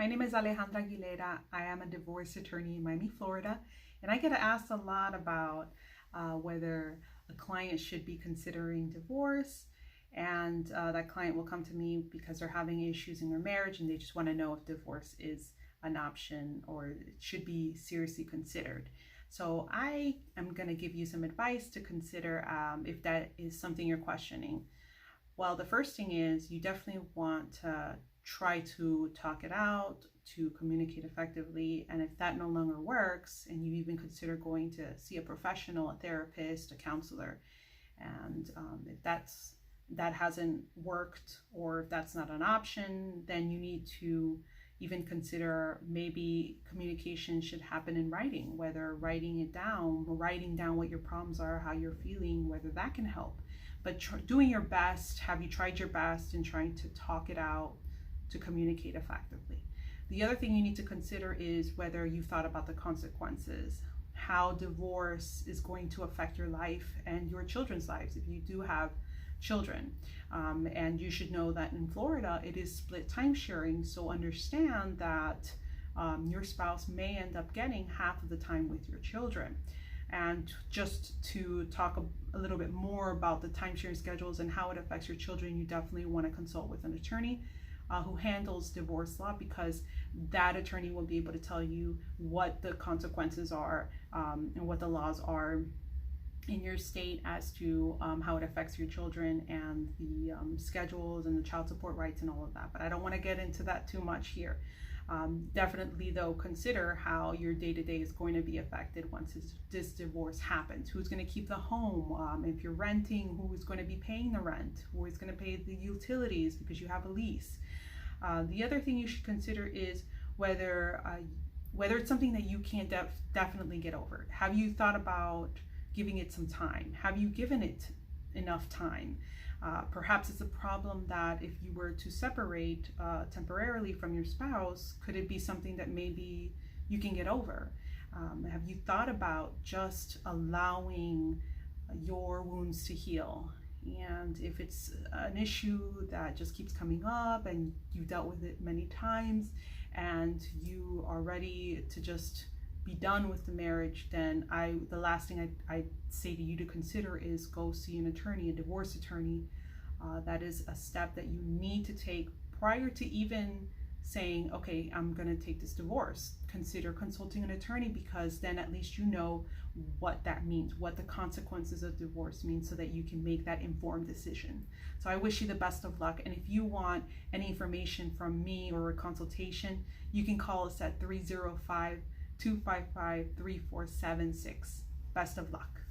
My name is Alejandra Aguilera. I am a divorce attorney in Miami, Florida, and I get asked a lot about whether a client should be considering divorce. And that client will come to me because they're having issues in their marriage and they just want to know if divorce is an option or it should be seriously considered. So I am going to give you some advice to consider if that is something you're questioning. Well, the first thing is you definitely want to try to talk it out, to communicate effectively. And if that no longer works, and you even consider going to see a professional, a therapist, a counselor, and if that hasn't worked or if that's not an option, then you need to even consider maybe communication should happen in writing, whether writing it down, writing down what your problems are, how you're feeling, whether that can help. But doing your best, have you tried your best in trying to talk it out, to communicate effectively? The other thing you need to consider is whether you've thought about the consequences, how divorce is going to affect your life and your children's lives if you do have children. And you should know that in Florida, it is split time sharing. So understand that your spouse may end up getting half of the time with your children. And just to talk a little bit more about the time sharing schedules and how it affects your children, you definitely want to consult with an attorney who handles divorce law, because that attorney will be able to tell you what the consequences are and what the laws are in your state as to how it affects your children and the schedules and the child support rights and all of that. But I don't want to get into that too much here. Definitely, though, consider how your day-to-day is going to be affected once this divorce happens. Who's going to keep the home? If you're renting, who is going to be paying the rent? Who is going to pay the utilities because you have a lease? The other thing you should consider is whether it's something that you can't definitely get over. Have you thought about giving it some time? Have you given it enough time? Perhaps it's a problem that if you were to separate temporarily from your spouse, could it be something that maybe you can get over? Have you thought about just allowing your wounds to heal? And if it's an issue that just keeps coming up and you've dealt with it many times and you are ready to just be done with the marriage, then the last thing I say to you to consider is go see an attorney, a divorce attorney. That is a step that you need to take prior to even saying, okay, I'm going to take this divorce. Consider consulting an attorney, because then at least you know what that means, what the consequences of divorce mean, so that you can make that informed decision. So I wish you the best of luck. And if you want any information from me or a consultation, you can call us at 305-255-3476. Best of luck.